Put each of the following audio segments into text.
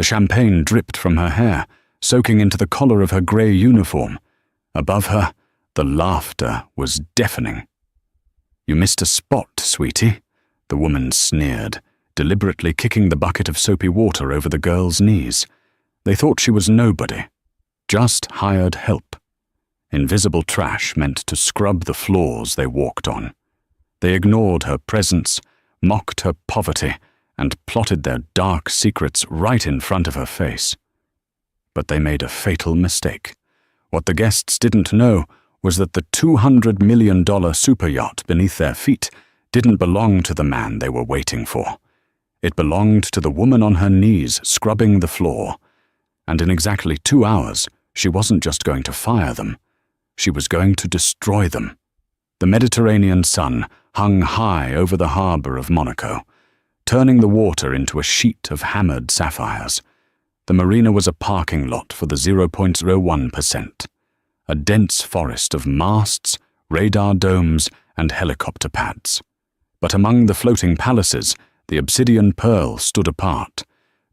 The champagne dripped from her hair, soaking into the collar of her grey uniform. Above her, the laughter was deafening. "You missed a spot, sweetie," the woman sneered, deliberately kicking the bucket of soapy water over the girl's knees. They thought she was nobody, just hired help. Invisible trash meant to scrub the floors they walked on. They ignored her presence, mocked her poverty, and plotted their dark secrets right in front of her face. But they made a fatal mistake. What the guests didn't know was that the $200 million super yacht beneath their feet didn't belong to the man they were waiting for. It belonged to the woman on her knees scrubbing the floor. And in exactly 2 hours, she wasn't just going to fire them. She was going to destroy them. The Mediterranean sun hung high over the harbor of Monaco, turning the water into a sheet of hammered sapphires. The marina was a parking lot for the 0.01%, a dense forest of masts, radar domes, and helicopter pads. But among the floating palaces, the obsidian pearl stood apart.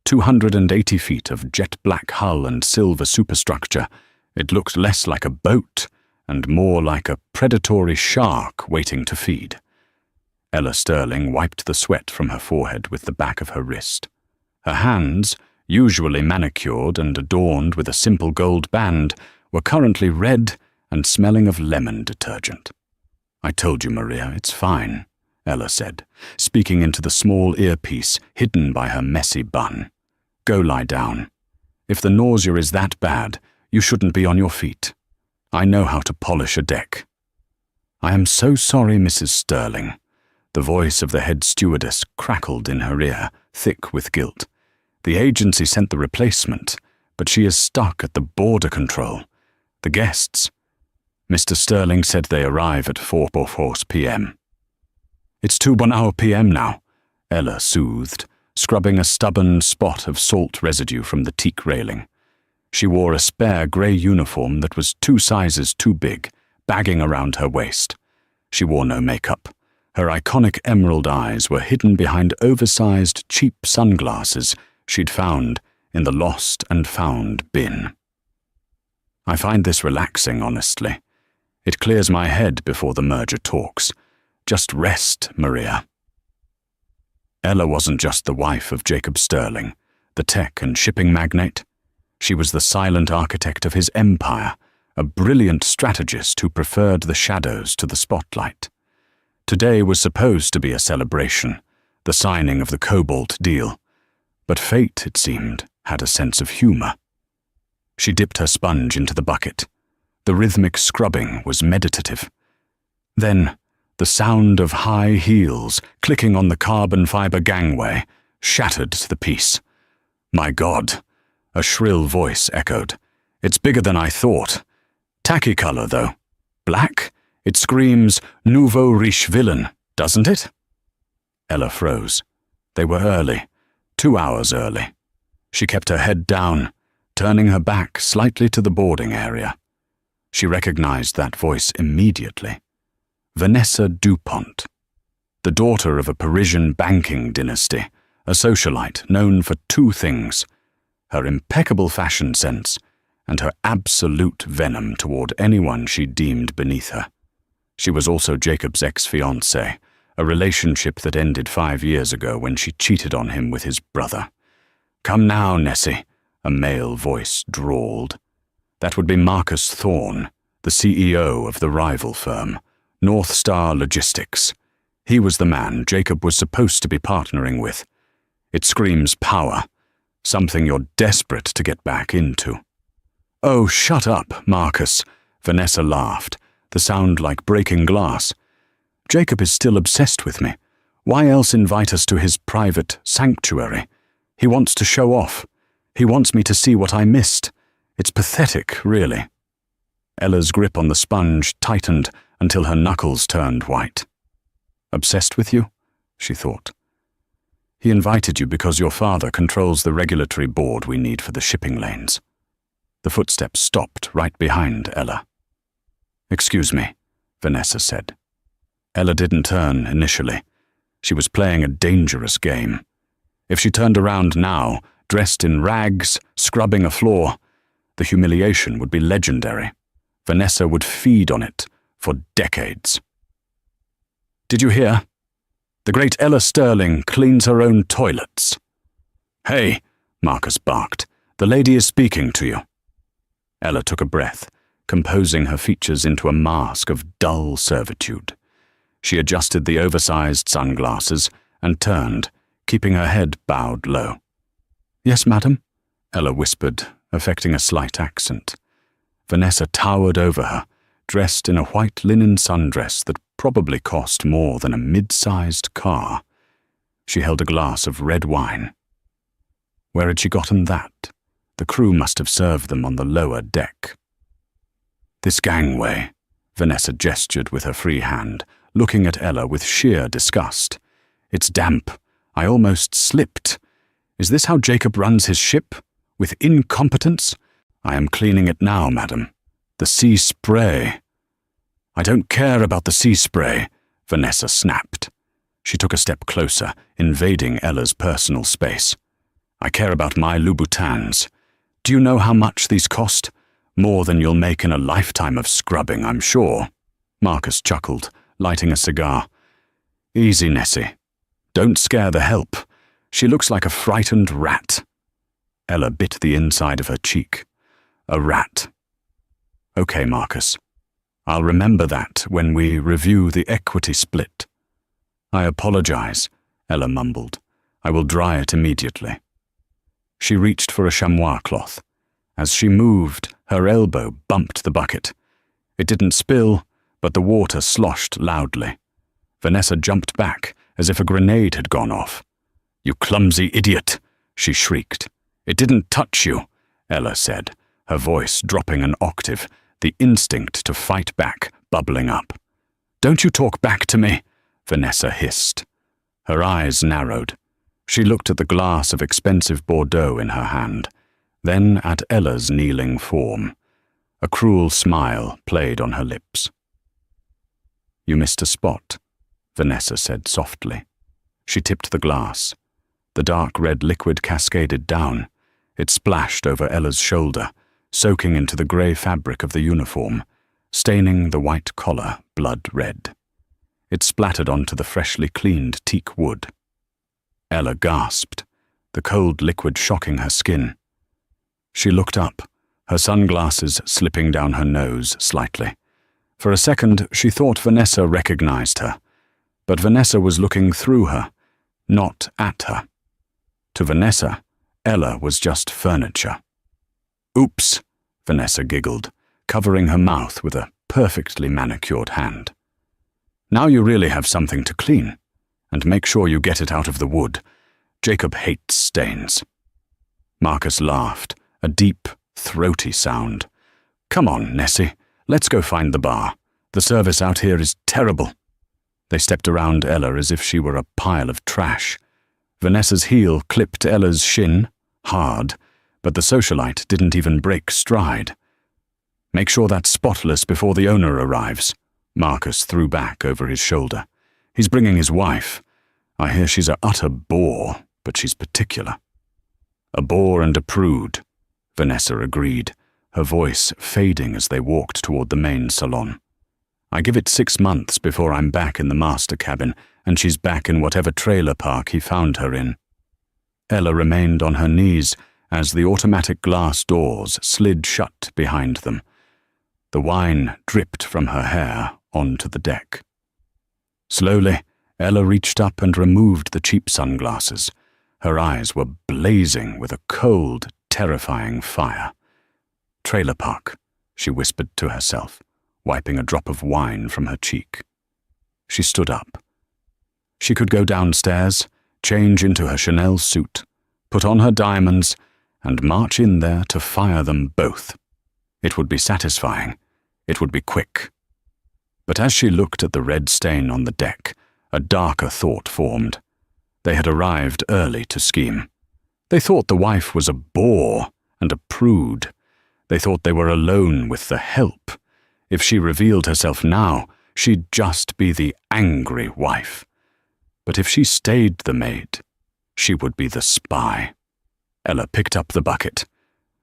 280 feet of jet-black hull and silver superstructure, it looked less like a boat and more like a predatory shark waiting to feed. Ella Sterling wiped the sweat from her forehead with the back of her wrist. Her hands, usually manicured and adorned with a simple gold band, were currently red and smelling of lemon detergent. "I told you, Maria, it's fine," Ella said, speaking into the small earpiece hidden by her messy bun. "Go lie down. If the nausea is that bad, you shouldn't be on your feet. I know how to polish a deck." "I am so sorry, Mrs. Sterling." The voice of the head stewardess crackled in her ear, thick with guilt. "The agency sent the replacement, but she is stuck at the border control. The guests..." Mr. Sterling said they arrive at 4:04 p.m. "It's 2:01 p.m. now," Ella soothed, scrubbing a stubborn spot of salt residue from the teak railing. She wore a spare grey uniform that was 2 sizes too big, bagging around her waist. She wore no makeup. Her iconic emerald eyes were hidden behind oversized, cheap sunglasses she'd found in the lost and found bin. "I find this relaxing, honestly. It clears my head before the merger talks. Just rest, Maria." Ella wasn't just the wife of Jacob Sterling, the tech and shipping magnate. She was the silent architect of his empire, a brilliant strategist who preferred the shadows to the spotlight. Today was supposed to be a celebration, the signing of the Cobalt deal. But fate, it seemed, had a sense of humor. She dipped her sponge into the bucket. The rhythmic scrubbing was meditative. Then, the sound of high heels clicking on the carbon fiber gangway shattered the peace. "My God," a shrill voice echoed. "It's bigger than I thought. Tacky color, though. Black? It screams nouveau riche villain, doesn't it?" Ella froze. They were early, 2 hours early. She kept her head down, turning her back slightly to the boarding area. She recognized that voice immediately. Vanessa DuPont, the daughter of a Parisian banking dynasty, a socialite known for 2 things: her impeccable fashion sense and her absolute venom toward anyone she deemed beneath her. She was also Jacob's ex-fiancée, a relationship that ended 5 years ago when she cheated on him with his brother. "Come now, Nessie," a male voice drawled. That would be Marcus Thorne, the CEO of the rival firm, North Star Logistics. He was the man Jacob was supposed to be partnering with. It screams power, something you're desperate to get back into. "Oh, shut up, Marcus," Vanessa laughed, the sound like breaking glass. "Jacob is still obsessed with me. Why else invite us to his private sanctuary? He wants to show off. He wants me to see what I missed. It's pathetic, really." Ella's grip on the sponge tightened until her knuckles turned white. "Obsessed with you?" she thought. "He invited you because your father controls the regulatory board we need for the shipping lanes." The footsteps stopped right behind Ella. "Excuse me," Vanessa said. Ella didn't turn initially. She was playing a dangerous game. If she turned around now, dressed in rags, scrubbing a floor. The humiliation would be legendary. Vanessa would feed on it for decades. "Did you hear? The great Ella Sterling cleans her own toilets." "Hey," Marcus barked, "the lady is speaking to you." Ella took a breath, composing her features into a mask of dull servitude. She adjusted the oversized sunglasses and turned, keeping her head bowed low. "Yes, madam," Ella whispered, affecting a slight accent. Vanessa towered over her, dressed in a white linen sundress that probably cost more than a mid-sized car. She held a glass of red wine. Where had she gotten that? The crew must have served them on the lower deck. "This gangway," Vanessa gestured with her free hand, looking at Ella with sheer disgust. "It's damp. I almost slipped. Is this how Jacob runs his ship? With incompetence? I am cleaning it now, madam. The sea spray." "I don't care about the sea spray," Vanessa snapped. She took a step closer, invading Ella's personal space. "I care about my Louboutins. Do you know how much these cost? More than you'll make in a lifetime of scrubbing, I'm sure." Marcus chuckled, lighting a cigar. "Easy, Nessie. Don't scare the help. She looks like a frightened rat." Ella bit the inside of her cheek. "A rat. Okay, Marcus. I'll remember that when we review the equity split." "I apologize," Ella mumbled. "I will dry it immediately." She reached for a chamois cloth. As she moved, her elbow bumped the bucket. It didn't spill, but the water sloshed loudly. Vanessa jumped back, as if a grenade had gone off. "You clumsy idiot!" she shrieked. "It didn't touch you," Ella said, her voice dropping an octave, the instinct to fight back bubbling up. "Don't you talk back to me," Vanessa hissed. Her eyes narrowed. She looked at the glass of expensive Bordeaux in her hand, then at Ella's kneeling form. A cruel smile played on her lips. "You missed a spot," Vanessa said softly. She tipped the glass. The dark red liquid cascaded down. It splashed over Ella's shoulder, soaking into the grey fabric of the uniform, staining the white collar blood red. It splattered onto the freshly cleaned teak wood. Ella gasped, the cold liquid shocking her skin. She looked up, her sunglasses slipping down her nose slightly. For a second, she thought Vanessa recognized her, but Vanessa was looking through her, not at her. To Vanessa, Ella was just furniture. "Oops," Vanessa giggled, covering her mouth with a perfectly manicured hand. "Now you really have something to clean. And make sure you get it out of the wood. Jacob hates stains." Marcus laughed, a deep, throaty sound. "Come on, Nessie, let's go find the bar. The service out here is terrible." They stepped around Ella as if she were a pile of trash. Vanessa's heel clipped Ella's shin, hard, but the socialite didn't even break stride. "Make sure that's spotless before the owner arrives," Marcus threw back over his shoulder. "He's bringing his wife. I hear she's a utter bore, but she's particular." "A bore and a prude," Vanessa agreed, her voice fading as they walked toward the main salon. "I give it 6 months before I'm back in the master cabin, and she's back in whatever trailer park he found her in." Ella remained on her knees as the automatic glass doors slid shut behind them. The wine dripped from her hair onto the deck. Slowly, Ella reached up and removed the cheap sunglasses. Her eyes were blazing with a cold, terrifying fire. "Trailer park," she whispered to herself, wiping a drop of wine from her cheek. She stood up. She could go downstairs, change into her Chanel suit, put on her diamonds, and march in there to fire them both. It would be satisfying. It would be quick. But as she looked at the red stain on the deck, a darker thought formed. They had arrived early to scheme. They thought the wife was a bore and a prude. They thought they were alone with the help. If she revealed herself now, she'd just be the angry wife. But if she stayed the maid, she would be the spy. Ella picked up the bucket.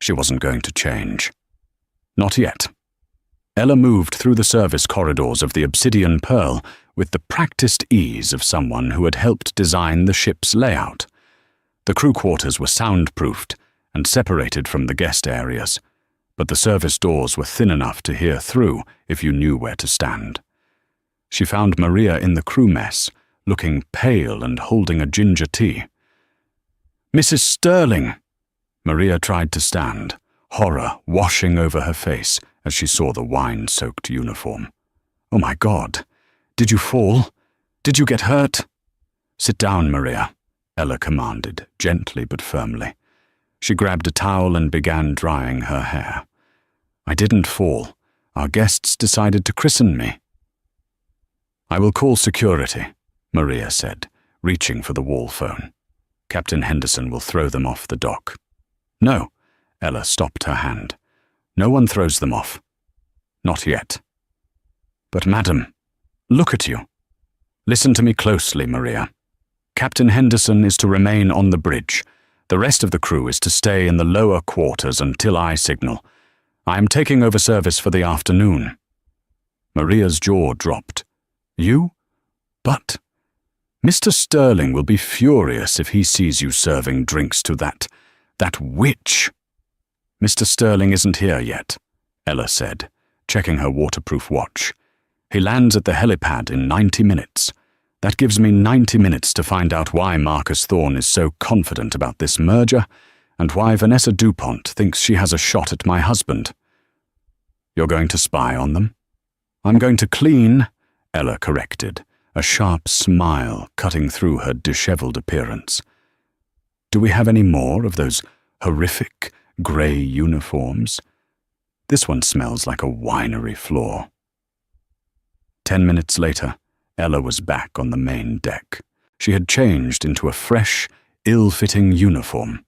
She wasn't going to change. Not yet. Ella moved through the service corridors of the Obsidian Pearl with the practiced ease of someone who had helped design the ship's layout. The crew quarters were soundproofed and separated from the guest areas, but the service doors were thin enough to hear through if you knew where to stand. She found Maria in the crew mess, looking pale and holding a ginger tea. "Mrs. Sterling!" Maria tried to stand, horror washing over her face as she saw the wine-soaked uniform. "Oh my God! Did you fall? Did you get hurt?" "Sit down, Maria," Ella commanded, gently but firmly. She grabbed a towel and began drying her hair. "I didn't fall. Our guests decided to christen me." "I will call security," Maria said, reaching for the wall phone. "Captain Henderson will throw them off the dock." "No," Ella stopped her hand. "No one throws them off. Not yet." "But madam, look at you." "Listen to me closely, Maria. Captain Henderson is to remain on the bridge. The rest of the crew is to stay in the lower quarters until I signal. I am taking over service for the afternoon." Maria's jaw dropped. "You? But Mr. Sterling will be furious if he sees you serving drinks to that witch." "Mr. Sterling isn't here yet," Ella said, checking her waterproof watch. "He lands at the helipad in 90 minutes. That gives me 90 minutes to find out why Marcus Thorne is so confident about this merger and why Vanessa DuPont thinks she has a shot at my husband." "You're going to spy on them?" "I'm going to clean," Ella corrected, a sharp smile cutting through her disheveled appearance. "Do we have any more of those horrific grey uniforms? This one smells like a winery floor." 10 minutes later, Ella was back on the main deck. She had changed into a fresh, ill-fitting uniform.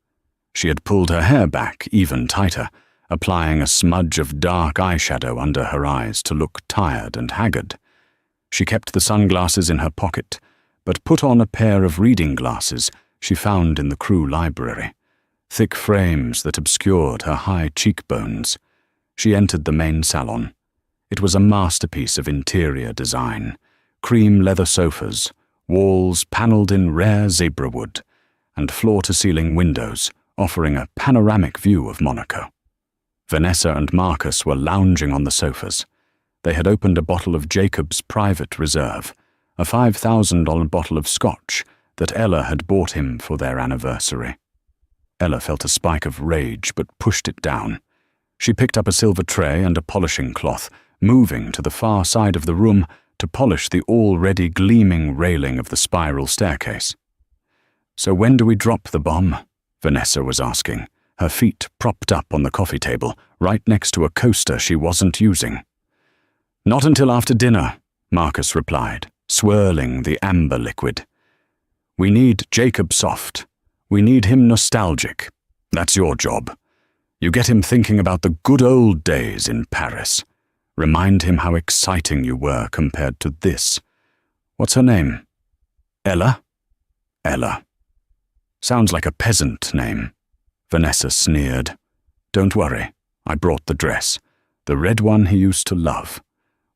She had pulled her hair back even tighter, applying a smudge of dark eyeshadow under her eyes to look tired and haggard. She kept the sunglasses in her pocket, but put on a pair of reading glasses she found in the crew library, thick frames that obscured her high cheekbones. She entered the main salon. It was a masterpiece of interior design. Cream leather sofas, walls panelled in rare zebra wood, and floor-to-ceiling windows offering a panoramic view of Monaco. Vanessa and Marcus were lounging on the sofas. They had opened a bottle of Jacob's Private Reserve, a $5,000 bottle of scotch that Ella had bought him for their anniversary. Ella felt a spike of rage but pushed it down. She picked up a silver tray and a polishing cloth, moving to the far side of the room to polish the already gleaming railing of the spiral staircase. "So when do we drop the bomb?" Vanessa was asking, her feet propped up on the coffee table, right next to a coaster she wasn't using. "Not until after dinner," Marcus replied, swirling the amber liquid. "We need Jacob soft. We need him nostalgic. That's your job. You get him thinking about the good old days in Paris. Remind him how exciting you were compared to this. What's her name?" "Ella?" "Ella. Sounds like a peasant name." Vanessa sneered. "Don't worry, I brought the dress, the red one he used to love.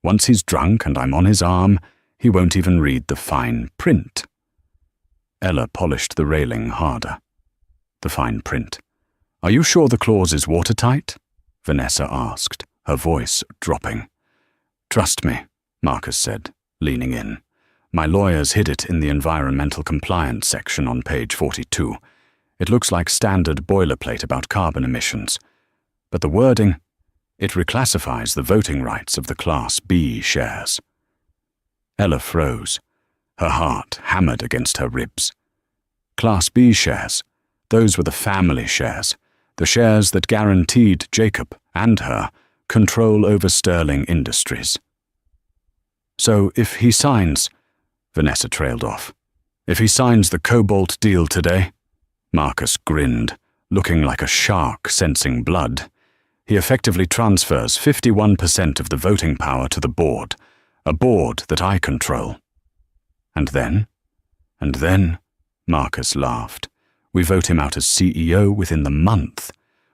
Once he's drunk and I'm on his arm, he won't even read the fine print." Ella polished the railing harder. "The fine print. Are you sure the clause is watertight?" Vanessa asked, her voice dropping. "Trust me," Marcus said, leaning in. "My lawyers hid it in the environmental compliance section on page 42. It looks like standard boilerplate about carbon emissions. But the wording, it reclassifies the voting rights of the Class B shares." Ella froze. Her heart hammered against her ribs. Class B shares, those were the family shares, the shares that guaranteed Jacob and her control over Sterling Industries. "So if he signs," Vanessa trailed off, "if he signs the cobalt deal today," Marcus grinned, looking like a shark sensing blood, "he effectively transfers 51% of the voting power to the board, a board that I control." And then, Marcus laughed, We vote him out as CEO within the month.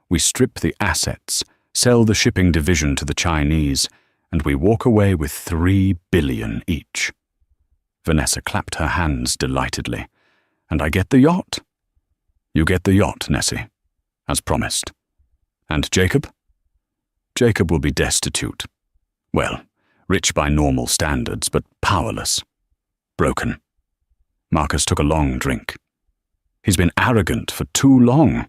We strip the assets, sell the shipping division to the Chinese, and we walk away with $3 billion each. Vanessa clapped her hands delightedly. And I get the yacht? You get the yacht, Nessie, as promised. And Jacob? Jacob will be destitute. Well, rich by normal standards, but powerless. Broken. Marcus took a long drink. He's been arrogant for too long,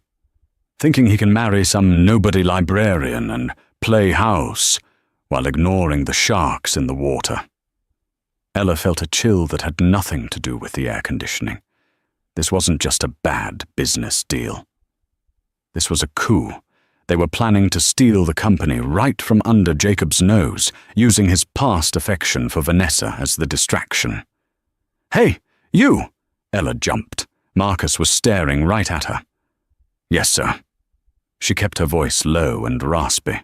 thinking he can marry some nobody librarian and play house while ignoring the sharks in the water. Ella felt a chill that had nothing to do with the air conditioning. This wasn't just a bad business deal. This was a coup. They were planning to steal the company right from under Jacob's nose, using his past affection for Vanessa as the distraction. "Hey, you!" Ella jumped. Marcus was staring right at her. "Yes, sir." She kept her voice low and raspy.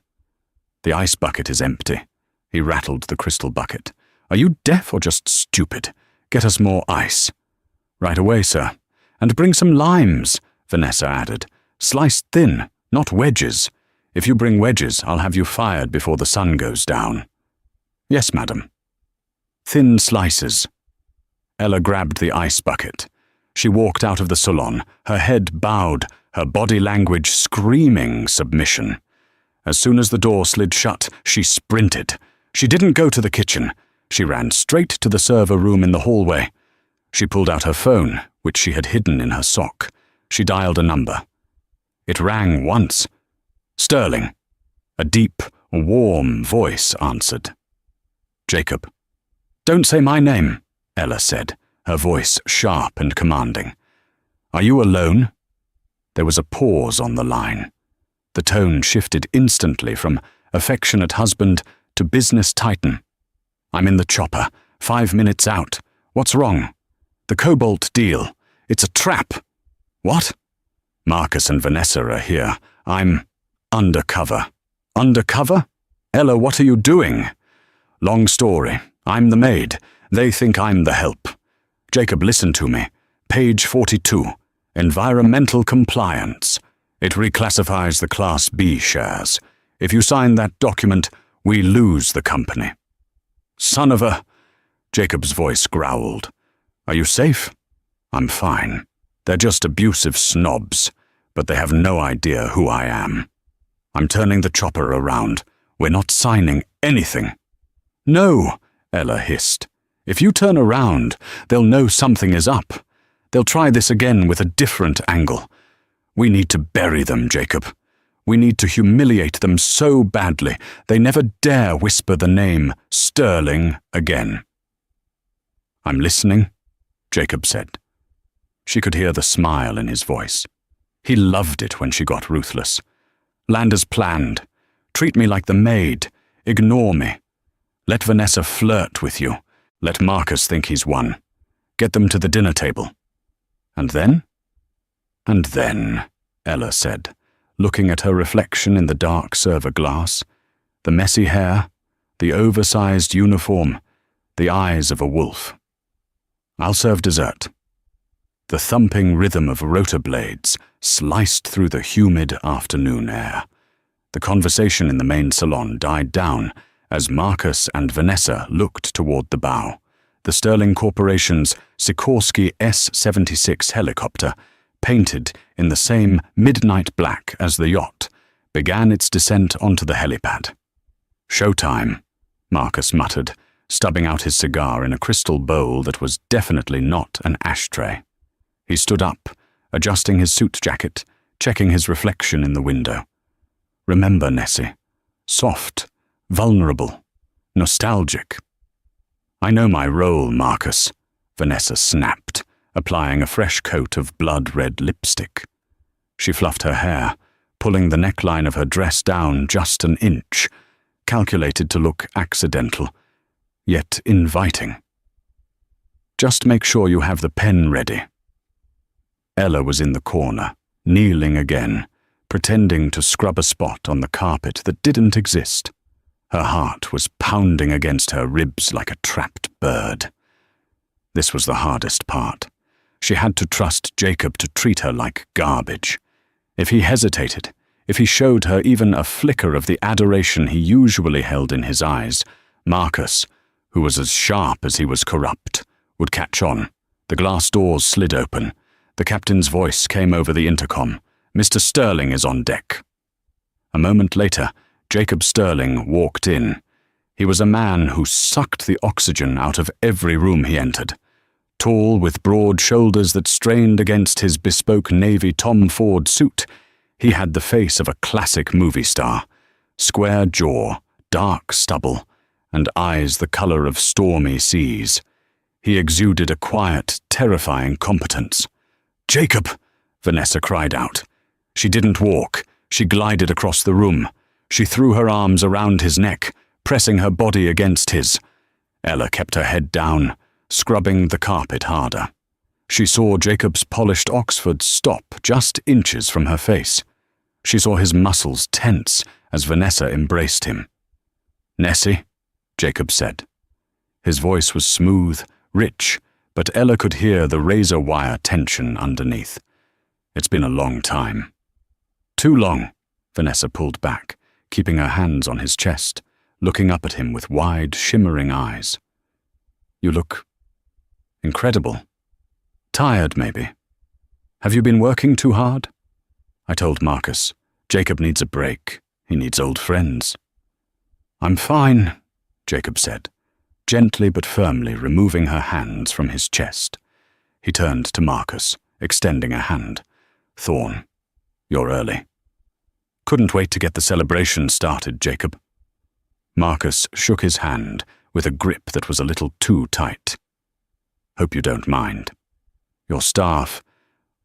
"The ice bucket is empty." He rattled the crystal bucket. "Are you deaf or just stupid? Get us more ice." "Right away, sir. And bring some limes," Vanessa added. "Sliced thin, not wedges. If you bring wedges, I'll have you fired before the sun goes down." "Yes, madam." "Thin slices." Ella grabbed the ice bucket. She walked out of the salon, her head bowed, her body language screaming submission. As soon as the door slid shut, she sprinted. She didn't go to the kitchen. She ran straight to the server room in the hallway. She pulled out her phone, which she had hidden in her sock. She dialed a number. It rang once. Sterling. A deep, warm voice answered. "Jacob." "Don't say my name," Ella said, her voice sharp and commanding. "Are you alone?" There was a pause on the line. The tone shifted instantly from affectionate husband to business titan. "I'm in the chopper, 5 minutes out. What's wrong?" "The cobalt deal. It's a trap." "What?" "Marcus and Vanessa are here. I'm undercover." "Undercover? Ella, what are you doing?" "Long story. I'm the maid. They think I'm the help. Jacob, listen to me. Page 42. Environmental compliance. It reclassifies the Class B shares. If you sign that document, we lose the company." "Son of a—" Jacob's voice growled. "Are you safe?" "I'm fine. They're just abusive snobs, but they have no idea who I am. I'm turning the chopper around. We're not signing anything." "No," Ella hissed. "If you turn around, they'll know something is up. They'll try this again with a different angle. We need to bury them, Jacob. We need to humiliate them so badly they never dare whisper the name Sterling again." "I'm listening," Jacob said. She could hear the smile in his voice. He loved it when she got ruthless. "Land as planned. Treat me like the maid. Ignore me. Let Vanessa flirt with you. Let Marcus think he's won. Get them to the dinner table." "And then?" "And then," Ella said, looking at her reflection in the dark server glass. The messy hair, the oversized uniform, the eyes of a wolf. "I'll serve dessert." The thumping rhythm of rotor blades sliced through the humid afternoon air. The conversation in the main salon died down as Marcus and Vanessa looked toward the bow. The Sterling Corporation's Sikorsky S-76 helicopter, painted in the same midnight black as the yacht, began its descent onto the helipad. "Showtime," Marcus muttered, stubbing out his cigar in a crystal bowl that was definitely not an ashtray. He stood up, adjusting his suit jacket, checking his reflection in the window. "Remember, Nessie. Soft, vulnerable, nostalgic." "I know my role, Marcus," Vanessa snapped, applying a fresh coat of blood-red lipstick. She fluffed her hair, pulling the neckline of her dress down just an inch, calculated to look accidental, yet inviting. "Just make sure you have the pen ready." Ella was in the corner, kneeling again, pretending to scrub a spot on the carpet that didn't exist. Her heart was pounding against her ribs like a trapped bird. This was the hardest part. She had to trust Jacob to treat her like garbage. If he hesitated, if he showed her even a flicker of the adoration he usually held in his eyes, Marcus, who was as sharp as he was corrupt, would catch on. The glass doors slid open. The captain's voice came over the intercom. "Mr. Sterling is on deck." A moment later, Jacob Sterling walked in. He was a man who sucked the oxygen out of every room he entered. Tall, with broad shoulders that strained against his bespoke navy Tom Ford suit, he had the face of a classic movie star. Square jaw, dark stubble, and eyes the color of stormy seas. He exuded a quiet, terrifying competence. "Jacob!" Vanessa cried out. She didn't walk. She glided across the room. She threw her arms around his neck, pressing her body against his. Ella kept her head down, scrubbing the carpet harder. She saw Jacob's polished Oxford stop just inches from her face. She saw his muscles tense as Vanessa embraced him. "Nessie," Jacob said. His voice was smooth, rich, but Ella could hear the razor-wire tension underneath. "It's been a long time." "Too long," Vanessa pulled back, keeping her hands on his chest, looking up at him with wide, shimmering eyes. "You look incredible. Tired, maybe. Have you been working too hard?" I told Marcus, "Jacob needs a break. He needs old friends." "I'm fine," Jacob said, gently but firmly removing her hands from his chest. He turned to Marcus, extending a hand. "Thorn, you're early." "Couldn't wait to get the celebration started, Jacob." Marcus shook his hand with a grip that was a little too tight. "Hope you don't mind. Your staff,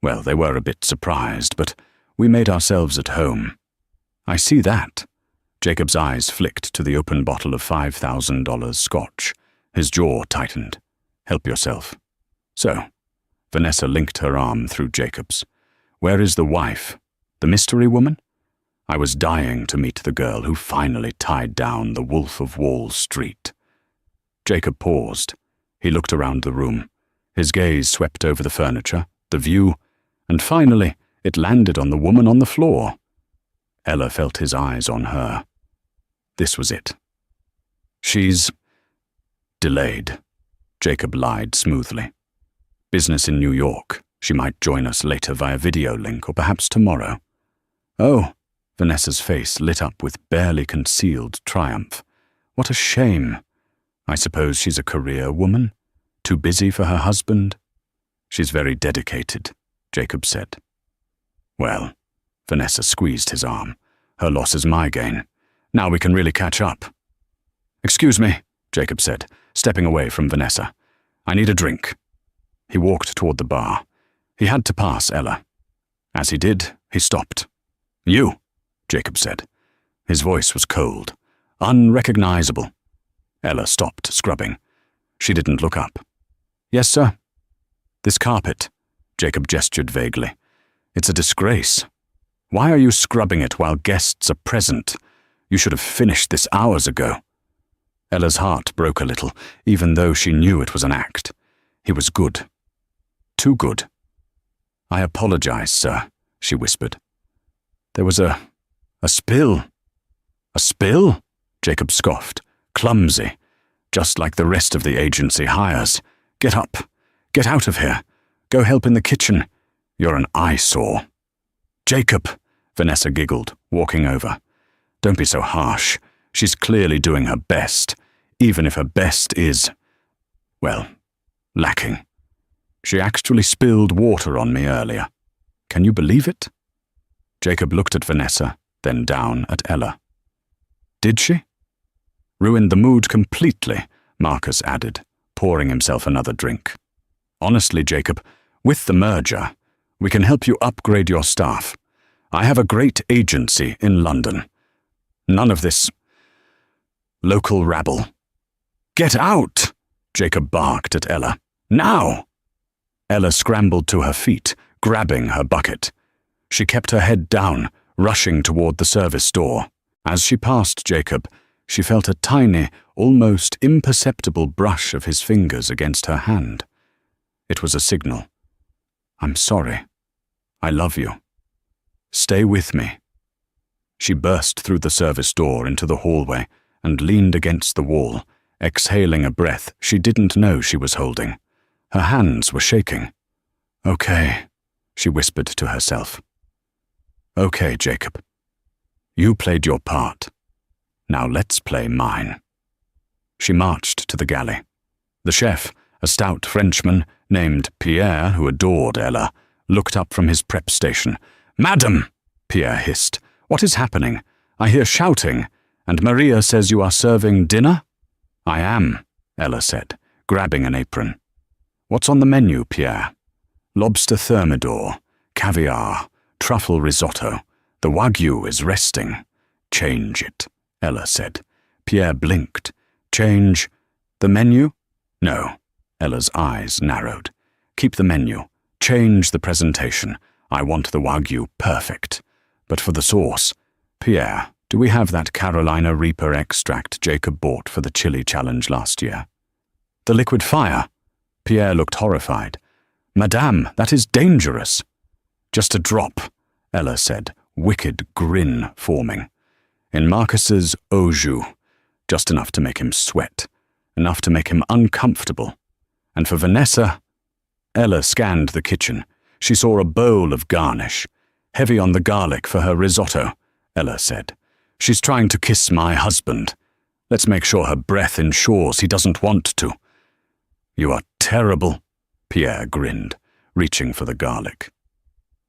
well, they were a bit surprised, but we made ourselves at home." "I see that." Jacob's eyes flicked to the open bottle of $5,000 scotch. His jaw tightened. "Help yourself." "So," Vanessa linked her arm through Jacob's. "Where is the wife? The mystery woman? I was dying to meet the girl who finally tied down the Wolf of Wall Street." Jacob paused. He looked around the room. His gaze swept over the furniture, the view, and finally it landed on the woman on the floor. Ella felt his eyes on her. This was it. "She's delayed," Jacob lied smoothly. "Business in New York. She might join us later via video link, or perhaps tomorrow." "Oh," Vanessa's face lit up with barely concealed triumph. "What a shame. I suppose she's a career woman? Too busy for her husband?" "She's very dedicated," Jacob said. "Well," Vanessa squeezed his arm. "Her loss is my gain. Now we can really catch up." "Excuse me," Jacob said, stepping away from Vanessa. "I need a drink." He walked toward the bar. He had to pass Ella. As he did, he stopped. "You," Jacob said. His voice was cold, unrecognizable. Ella stopped scrubbing. She didn't look up. "Yes, sir." "This carpet," Jacob gestured vaguely. "It's a disgrace. Why are you scrubbing it while guests are present? You should have finished this hours ago." Ella's heart broke a little, even though she knew it was an act. He was good. Too good. "I apologize, sir," she whispered. "There was a spill." "A spill?" Jacob scoffed. "Clumsy. Just like the rest of the agency hires. Get up. Get out of here. Go help in the kitchen. You're an eyesore." "Jacob," Vanessa giggled, walking over. "Don't be so harsh. She's clearly doing her best, even if her best is, well, lacking. She actually spilled water on me earlier. Can you believe it?" Jacob looked at Vanessa, then down at Ella. "Did she?" "Ruined the mood completely," Marcus added, pouring himself another drink. "Honestly, Jacob, with the merger, we can help you upgrade your staff. I have a great agency in London. None of this local rabble." "Get out!" Jacob barked at Ella. "Now!" Ella scrambled to her feet, grabbing her bucket. She kept her head down, rushing toward the service door. As she passed Jacob, she felt a tiny, almost imperceptible brush of his fingers against her hand. It was a signal. I'm sorry. I love you. Stay with me. She burst through the service door into the hallway and leaned against the wall, exhaling a breath she didn't know she was holding. Her hands were shaking. Okay, she whispered to herself. Okay, Jacob. You played your part. Now let's play mine. She marched to the galley. The chef, a stout Frenchman named Pierre, who adored Ella, looked up from his prep station. Madam, Pierre hissed, what is happening? I hear shouting, and Maria says you are serving dinner? I am, Ella said, grabbing an apron. What's on the menu, Pierre? Lobster thermidor, caviar, truffle risotto. The Wagyu is resting. Change it, Ella said. Pierre blinked. Change the menu? No. Ella's eyes narrowed. Keep the menu. Change the presentation. I want the Wagyu perfect. But for the sauce, Pierre, do we have that Carolina Reaper extract Jacob bought for the chili challenge last year? The liquid fire? Pierre looked horrified. Madame, that is dangerous. Just a drop, Ella said, wicked grin forming. In Marcus's au jus, just enough to make him sweat, enough to make him uncomfortable. And for Vanessa, Ella scanned the kitchen. She saw a bowl of garnish, heavy on the garlic for her risotto, Ella said. She's trying to kiss my husband. Let's make sure her breath ensures he doesn't want to. You are terrible, Pierre grinned, reaching for the garlic.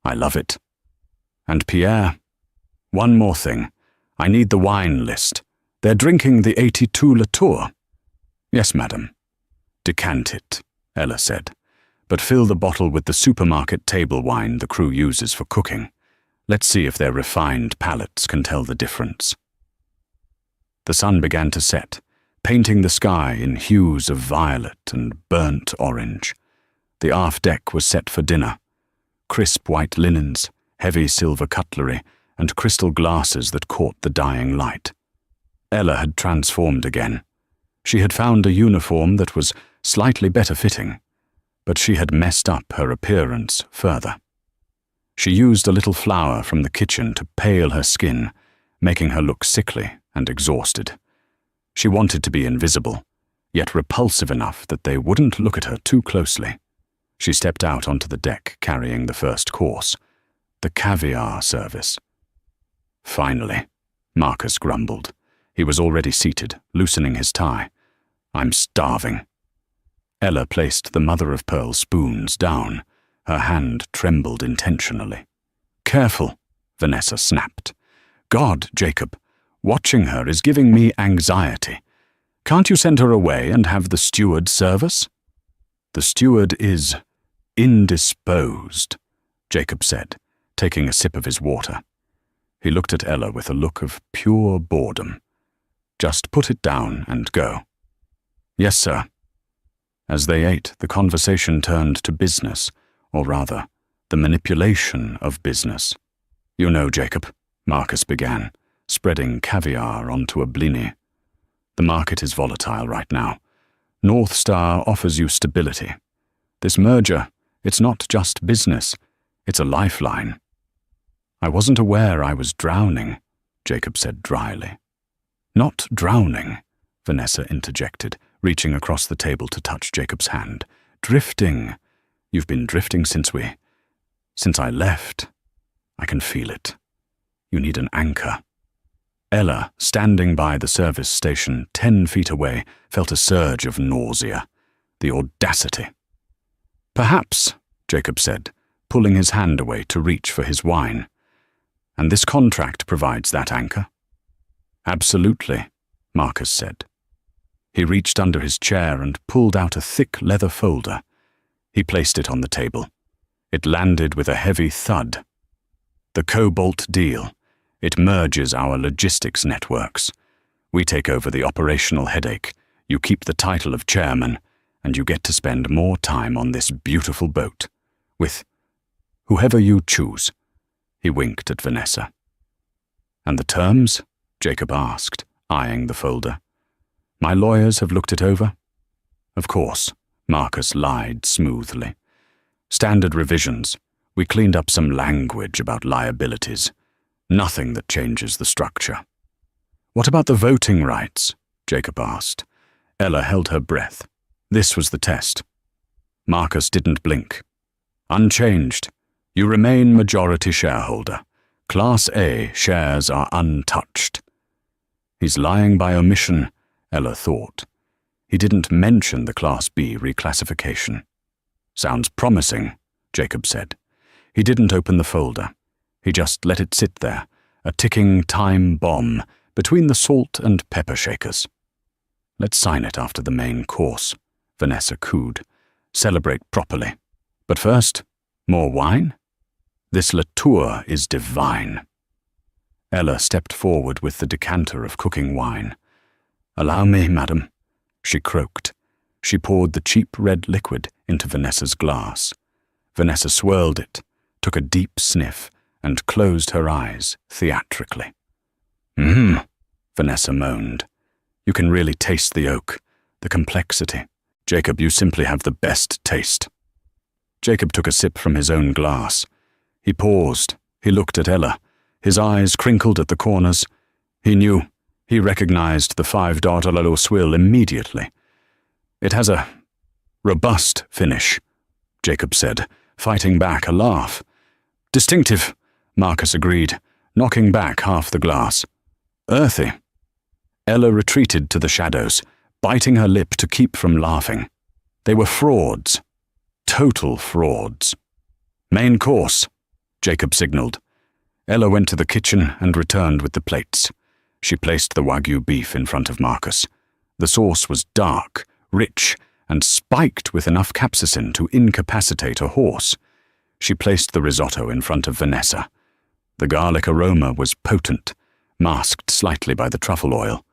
I love it. And Pierre, one more thing. I need the wine list. They're drinking the 82 Latour. Yes, madam. Decant it, Ella said, but fill the bottle with the supermarket table wine the crew uses for cooking. Let's see if their refined palates can tell the difference. The sun began to set, painting the sky in hues of violet and burnt orange. The aft deck was set for dinner. Crisp white linens, heavy silver cutlery, and crystal glasses that caught the dying light. Ella had transformed again. She had found a uniform that was slightly better fitting, but she had messed up her appearance further. She used a little flour from the kitchen to pale her skin, making her look sickly and exhausted. She wanted to be invisible, yet repulsive enough that they wouldn't look at her too closely. She stepped out onto the deck carrying the first course, the caviar service. Finally, Marcus grumbled. He was already seated, loosening his tie. I'm starving. Ella placed the mother-of-pearl spoons down. Her hand trembled intentionally. Careful, Vanessa snapped. God, Jacob, watching her is giving me anxiety. Can't you send her away and have the steward serve us? The steward is indisposed, Jacob said, taking a sip of his water. He looked at Ella with a look of pure boredom. Just put it down and go. Yes, sir. As they ate, the conversation turned to business, or rather, the manipulation of business. You know, Jacob, Marcus began, spreading caviar onto a blini. The market is volatile right now. North Star offers you stability. This merger, it's not just business, it's a lifeline. I wasn't aware I was drowning, Jacob said dryly. Not drowning, Vanessa interjected, reaching across the table to touch Jacob's hand. Drifting. You've been drifting since I left. I can feel it. You need an anchor. Ella, standing by the service station 10 feet away, felt a surge of nausea. The audacity. Perhaps, Jacob said, pulling his hand away to reach for his wine. And this contract provides that anchor? Absolutely, Marcus said. He reached under his chair and pulled out a thick leather folder. He placed it on the table. It landed with a heavy thud. The Cobalt deal. It merges our logistics networks. We take over the operational headache. You keep the title of chairman, and you get to spend more time on this beautiful boat. With whoever you choose. He winked at Vanessa. And the terms? Jacob asked, eyeing the folder. My lawyers have looked it over? Of course, Marcus lied smoothly. Standard revisions. We cleaned up some language about liabilities. Nothing that changes the structure. What about the voting rights? Jacob asked. Ella held her breath. This was the test. Marcus didn't blink. Unchanged. You remain majority shareholder. Class A shares are untouched. He's lying by omission, Ella thought. He didn't mention the Class B reclassification. Sounds promising, Jacob said. He didn't open the folder. He just let it sit there, a ticking time bomb between the salt and pepper shakers. Let's sign it after the main course, Vanessa cooed. Celebrate properly. But first, more wine? This Latour is divine. Ella stepped forward with the decanter of cooking wine. Allow me, madam, she croaked. She poured the cheap red liquid into Vanessa's glass. Vanessa swirled it, took a deep sniff, and closed her eyes theatrically. Vanessa moaned. You can really taste the oak, the complexity. Jacob, you simply have the best taste. Jacob took a sip from his own glass. He paused. He looked at Ella. His eyes crinkled at the corners. He knew. He recognized the $5 La Swill immediately. It has a robust finish, Jacob said, fighting back a laugh. Distinctive, Marcus agreed, knocking back half the glass. Earthy. Ella retreated to the shadows, biting her lip to keep from laughing. They were frauds. Total frauds. Main course, Jacob signaled. Ella went to the kitchen and returned with the plates. She placed the Wagyu beef in front of Marcus. The sauce was dark, rich, and spiked with enough capsaicin to incapacitate a horse. She placed the risotto in front of Vanessa. The garlic aroma was potent, masked slightly by the truffle oil,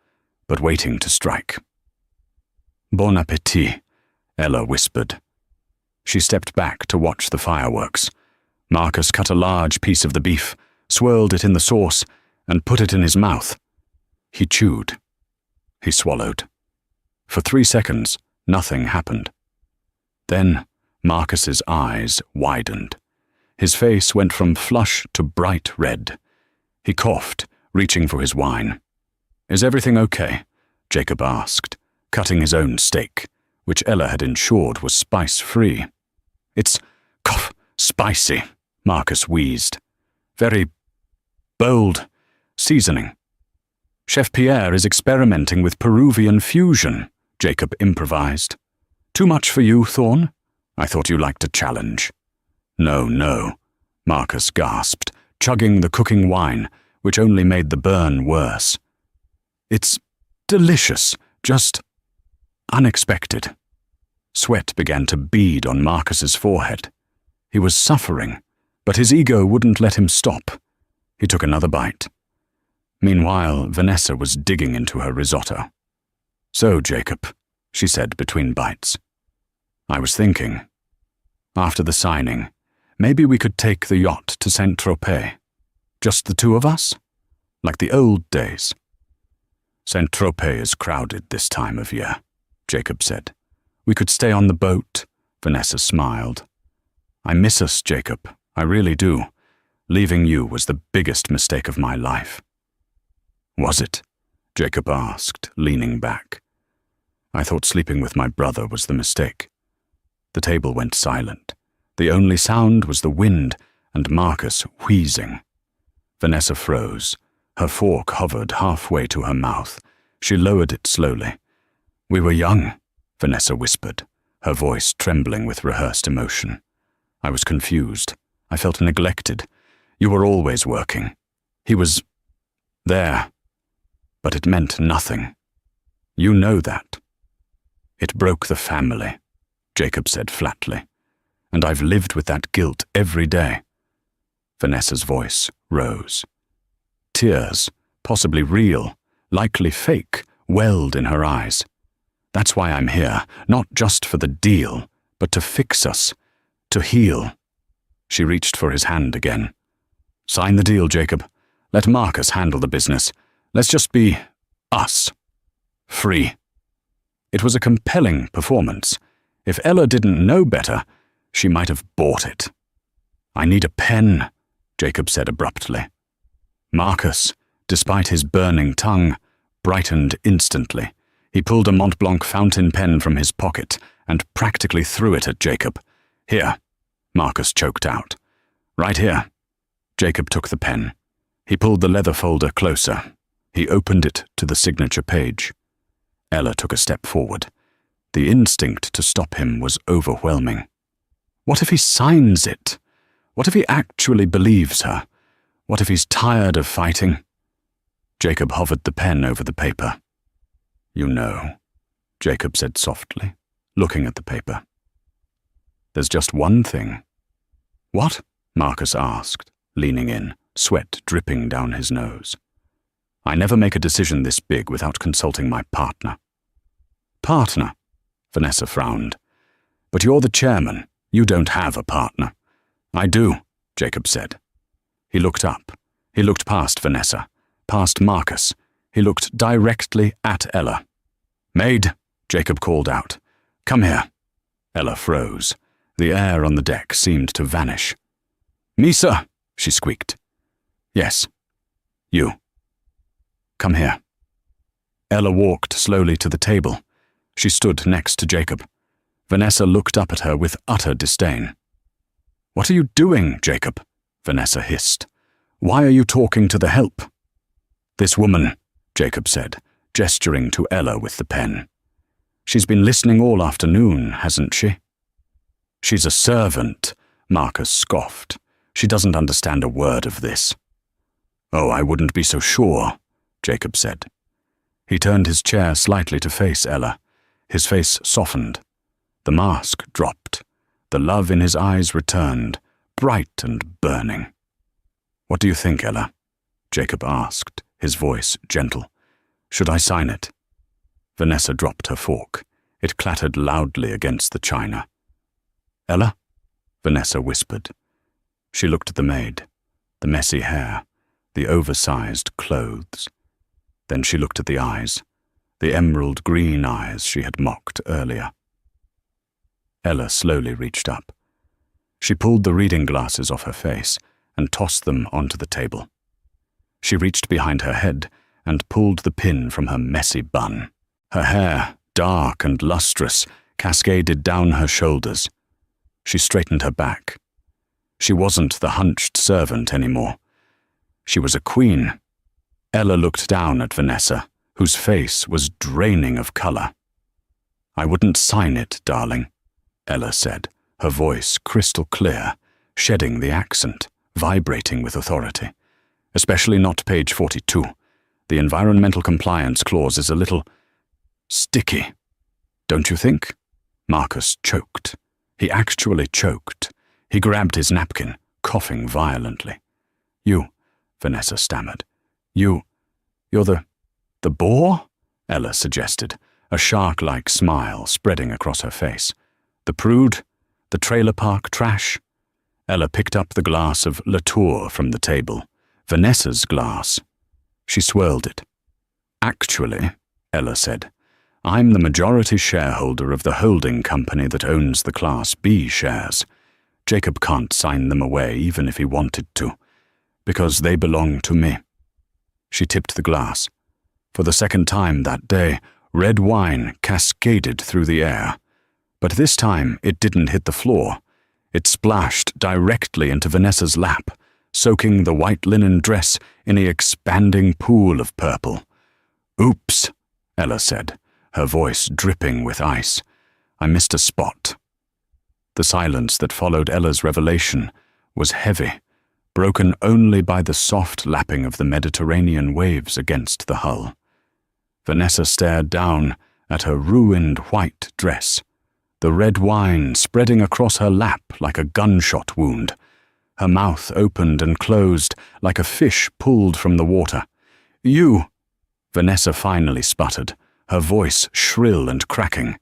but waiting to strike. Bon appétit, Ella whispered. She stepped back to watch the fireworks. Marcus cut a large piece of the beef, swirled it in the sauce, and put it in his mouth. He chewed. He swallowed. For 3 seconds, nothing happened. Then Marcus's eyes widened. His face went from flush to bright red. He coughed, reaching for his wine. Is everything okay? Jacob asked, cutting his own steak, which Ella had ensured was spice-free. It's spicy, Marcus wheezed. Very bold seasoning. Chef Pierre is experimenting with Peruvian fusion, Jacob improvised. Too much for you, Thorne? I thought you liked a challenge. No, Marcus gasped, chugging the cooking wine, which only made the burn worse. It's delicious, just unexpected. Sweat began to bead on Marcus's forehead. He was suffering, but his ego wouldn't let him stop. He took another bite. Meanwhile, Vanessa was digging into her risotto. So, Jacob, she said between bites. I was thinking, after the signing, maybe we could take the yacht to Saint-Tropez. Just the two of us? Like the old days. Saint-Tropez is crowded this time of year, Jacob said. We could stay on the boat, Vanessa smiled. I miss us, Jacob. I really do. Leaving you was the biggest mistake of my life. Was it? Jacob asked, leaning back. I thought sleeping with my brother was the mistake. The table went silent. The only sound was the wind and Marcus wheezing. Vanessa froze. Her fork hovered halfway to her mouth. She lowered it slowly. We were young, Vanessa whispered, her voice trembling with rehearsed emotion. I was confused. I felt neglected. You were always working. He was there. But it meant nothing. You know that. It broke the family, Jacob said flatly, and I've lived with that guilt every day. Vanessa's voice rose. Tears, possibly real, likely fake, welled in her eyes. That's why I'm here, not just for the deal, but to fix us, to heal. She reached for his hand again. Sign the deal, Jacob. Let Marcus handle the business. Let's just be us. Free. It was a compelling performance. If Ella didn't know better, She might have bought it. "I need a pen," Jacob said abruptly. Marcus, despite his burning tongue, brightened instantly. He pulled a Mont Blanc fountain pen from his pocket and practically threw it at Jacob. "Here," Marcus choked out. "Right here." Jacob took the pen. He pulled the leather folder closer. He opened it to the signature page. Ella took a step forward. The instinct to stop him was overwhelming. What if he signs it? What if he actually believes her? What if he's tired of fighting? Jacob hovered the pen over the paper. "You know," Jacob said softly, looking at the paper. "There's just one thing." "What?" Marcus asked, leaning in, sweat dripping down his nose. "I never make a decision this big without consulting my partner." "Partner?" Vanessa frowned. "But you're the chairman. You don't have a partner." "I do," Jacob said. He looked up. He looked past Vanessa, past Marcus. He looked directly at Ella. "Maid," Jacob called out. "Come here." Ella froze. The air on the deck seemed to vanish. "Me, sir," she squeaked. "Yes. You. Come here." Ella walked slowly to the table. She stood next to Jacob. Vanessa looked up at her with utter disdain. "What are you doing, Jacob?" Vanessa hissed. "Why are you talking to the help?" "This woman," Jacob said, gesturing to Ella with the pen. "She's been listening all afternoon, hasn't she?" "She's a servant," Marcus scoffed. "She doesn't understand a word of this." "Oh, I wouldn't be so sure," Jacob said. He turned his chair slightly to face Ella. His face softened. The mask dropped. The love in his eyes returned, bright and burning. "What do you think, Ella?" Jacob asked, his voice gentle. "Should I sign it?" Vanessa dropped her fork. It clattered loudly against the china. "Ella?" Vanessa whispered. She looked at the maid, the messy hair, the oversized clothes. Then she looked at the eyes, the emerald green eyes she had mocked earlier. Ella slowly reached up. She pulled the reading glasses off her face and tossed them onto the table. She reached behind her head and pulled the pin from her messy bun. Her hair, dark and lustrous, cascaded down her shoulders. She straightened her back. She wasn't the hunched servant anymore. She was a queen. Ella looked down at Vanessa, whose face was draining of color. "I wouldn't sign it, darling," Ella said, her voice crystal clear, shedding the accent, vibrating with authority. "Especially not page 42. The environmental compliance clause is a little sticky. Don't you think?" Marcus choked. He actually choked. He grabbed his napkin, coughing violently. "You," Vanessa stammered. You're the boar?" Ella suggested, a shark-like smile spreading across her face. "The prude? The trailer park trash?" Ella picked up the glass of Latour from the table, Vanessa's glass. She swirled it. "Actually," Ella said, "I'm the majority shareholder of the holding company that owns the Class B shares. Jacob can't sign them away even if he wanted to, because they belong to me." She tipped the glass. For the second time that day, red wine cascaded through the air. But this time it didn't hit the floor. It splashed directly into Vanessa's lap, soaking the white linen dress in an expanding pool of purple. "Oops," Ella said, her voice dripping with ice. "I missed a spot." The silence that followed Ella's revelation was heavy, broken only by the soft lapping of the Mediterranean waves against the hull. Vanessa stared down at her ruined white dress, the red wine spreading across her lap like a gunshot wound. Her mouth opened and closed like a fish pulled from the water. "You," Vanessa finally sputtered, her voice shrill and cracking.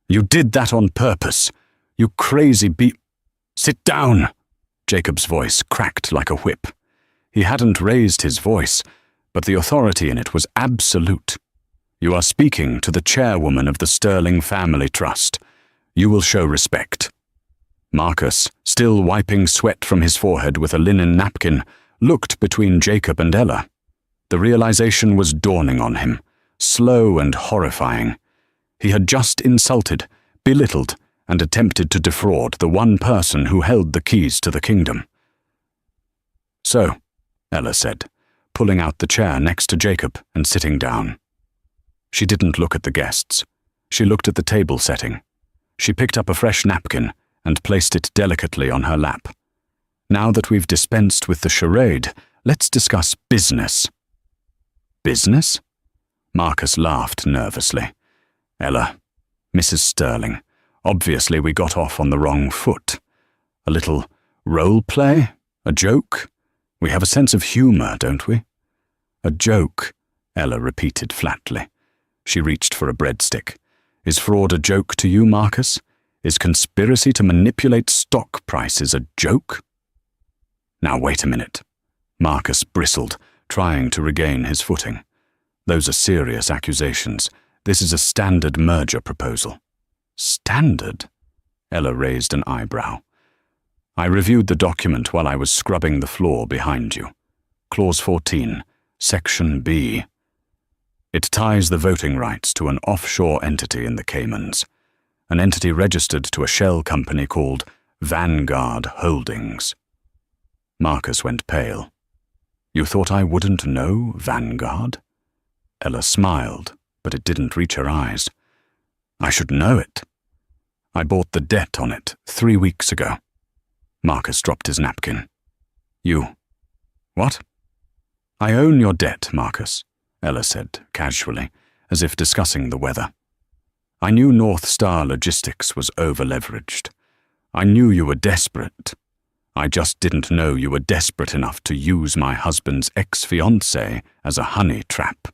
"You did that on purpose. You crazy Sit down!" Jacob's voice cracked like a whip. He hadn't raised his voice, but the authority in it was absolute. "You are speaking to the chairwoman of the Sterling Family Trust. You will show respect." Marcus, still wiping sweat from his forehead with a linen napkin, looked between Jacob and Ella. The realization was dawning on him, slow and horrifying. He had just insulted, belittled, and attempted to defraud the one person who held the keys to the kingdom. "So," Ella said, pulling out the chair next to Jacob and sitting down. She didn't look at the guests. She looked at the table setting. She picked up a fresh napkin and placed it delicately on her lap. "Now that we've dispensed with the charade, let's discuss business." "Business?" Marcus laughed nervously. "Ella, Mrs. Sterling, obviously we got off on the wrong foot. A little role play? A joke? We have a sense of humor, don't we?" "A joke," Ella repeated flatly. She reached for a breadstick. "Is fraud a joke to you, Marcus? Is conspiracy to manipulate stock prices a joke?" "Now wait a minute." Marcus bristled, trying to regain his footing. "Those are serious accusations. This is a standard merger proposal." "Standard?" Ella raised an eyebrow. "I reviewed the document while I was scrubbing the floor behind you. Clause 14, Section B. It ties the voting rights to an offshore entity in the Caymans, an entity registered to a shell company called Vanguard Holdings." Marcus went pale. "You thought I wouldn't know Vanguard?" Ella smiled, but it didn't reach her eyes. "I should know it. I bought the debt on it 3 weeks ago." Marcus dropped his napkin. "You... what?" "I own your debt, Marcus," Ella said casually, as if discussing the weather. "I knew North Star Logistics was over-leveraged. I knew you were desperate. I just didn't know you were desperate enough to use my husband's ex-fiancée as a honey trap."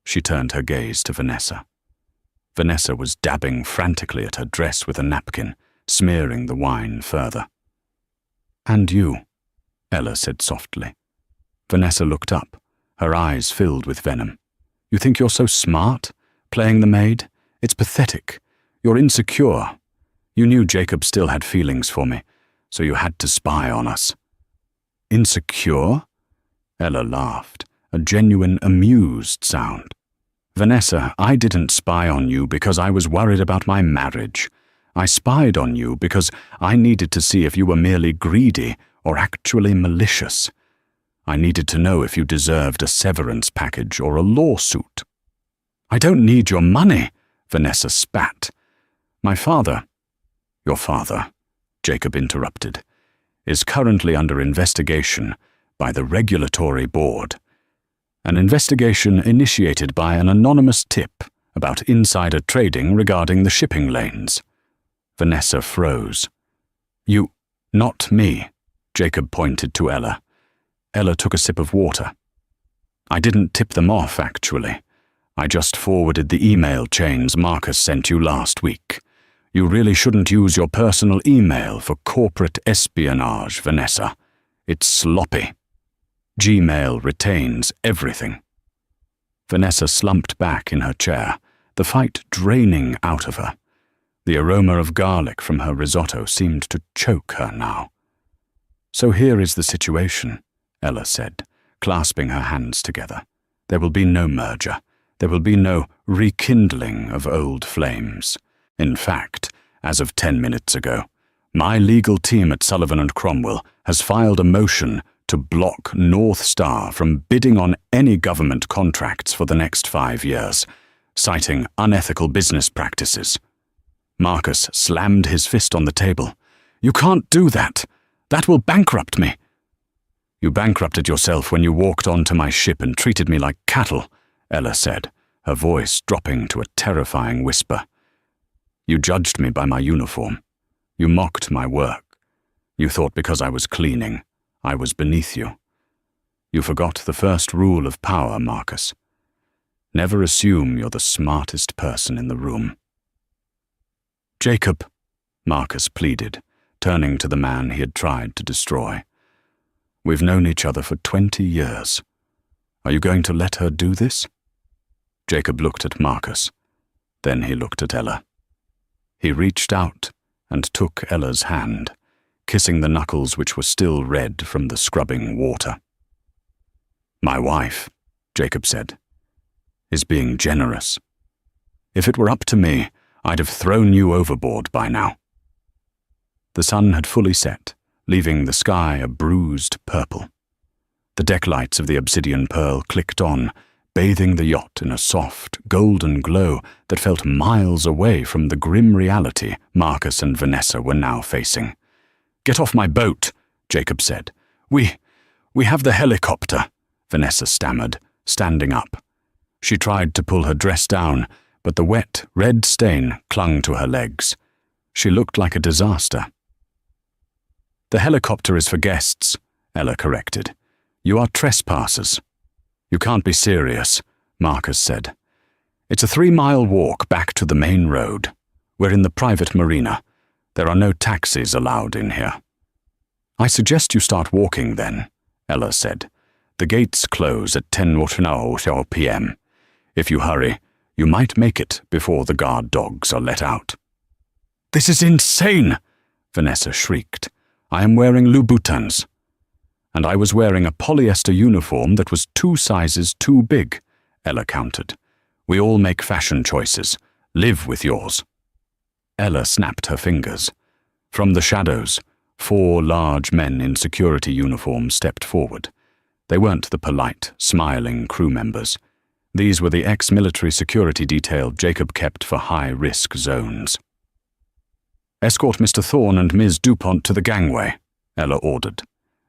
She turned her gaze to Vanessa. Vanessa was dabbing frantically at her dress with a napkin, smearing the wine further. "And you," Ella said softly. Vanessa looked up, her eyes filled with venom. "You think you're so smart, playing the maid? It's pathetic. You're insecure. You knew Jacob still had feelings for me, so you had to spy on us." "Insecure?" Ella laughed, a genuine amused sound. "Vanessa, I didn't spy on you because I was worried about my marriage. I spied on you because I needed to see if you were merely greedy or actually malicious. I needed to know if you deserved a severance package or a lawsuit." "I don't need your money," Vanessa spat. "My father—" "Your father," Jacob interrupted, "is currently under investigation by the Regulatory Board. An investigation initiated by an anonymous tip about insider trading regarding the shipping lanes." Vanessa froze. "You, not me," Jacob pointed to Ella. Ella took a sip of water. "I didn't tip them off, actually. I just forwarded the email chains Marcus sent you last week. You really shouldn't use your personal email for corporate espionage, Vanessa. It's sloppy. Gmail retains everything." Vanessa slumped back in her chair, the fight draining out of her. The aroma of garlic from her risotto seemed to choke her now. "So here is the situation," Ella said, clasping her hands together. "There will be no merger. There will be no rekindling of old flames. In fact, as of 10 minutes ago, my legal team at Sullivan & Cromwell has filed a motion to block North Star from bidding on any government contracts for the next 5 years, citing unethical business practices." Marcus slammed his fist on the table. "You can't do that. That will bankrupt me." "You bankrupted yourself when you walked onto my ship and treated me like cattle," Ella said, her voice dropping to a terrifying whisper. "You judged me by my uniform. You mocked my work. You thought because I was cleaning, I was beneath you. You forgot the first rule of power, Marcus. Never assume you're the smartest person in the room." "Jacob," Marcus pleaded, turning to the man he had tried to destroy. "We've known each other for 20 years. Are you going to let her do this?" Jacob looked at Marcus. Then he looked at Ella. He reached out and took Ella's hand, kissing the knuckles which were still red from the scrubbing water. "My wife," Jacob said, "is being generous. If it were up to me, I'd have thrown you overboard by now." The sun had fully set, leaving the sky a bruised purple. The deck lights of the Obsidian Pearl clicked on, bathing the yacht in a soft, golden glow that felt miles away from the grim reality Marcus and Vanessa were now facing. "Get off my boat," Jacob said. We have the helicopter," Vanessa stammered, standing up. She tried to pull her dress down, but the wet, red stain clung to her legs. She looked like a disaster. "The helicopter is for guests," Ella corrected. "You are trespassers." "You can't be serious," Marcus said. "It's a 3-mile walk back to the main road. We're in the private marina. There are no taxis allowed in here." "I suggest you start walking then," Ella said. "The gates close at 10:00 p.m. If you hurry, you might make it before the guard dogs are let out." "This is insane!" Vanessa shrieked. "I am wearing Louboutins." "And I was wearing a polyester uniform that was 2 sizes too big," Ella countered. "We all make fashion choices. Live with yours." Ella snapped her fingers. From the shadows, 4 large men in security uniforms stepped forward. They weren't the polite, smiling crew members. These were the ex-military security detail Jacob kept for high-risk zones. "Escort Mr. Thorne and Ms. DuPont to the gangway," Ella ordered.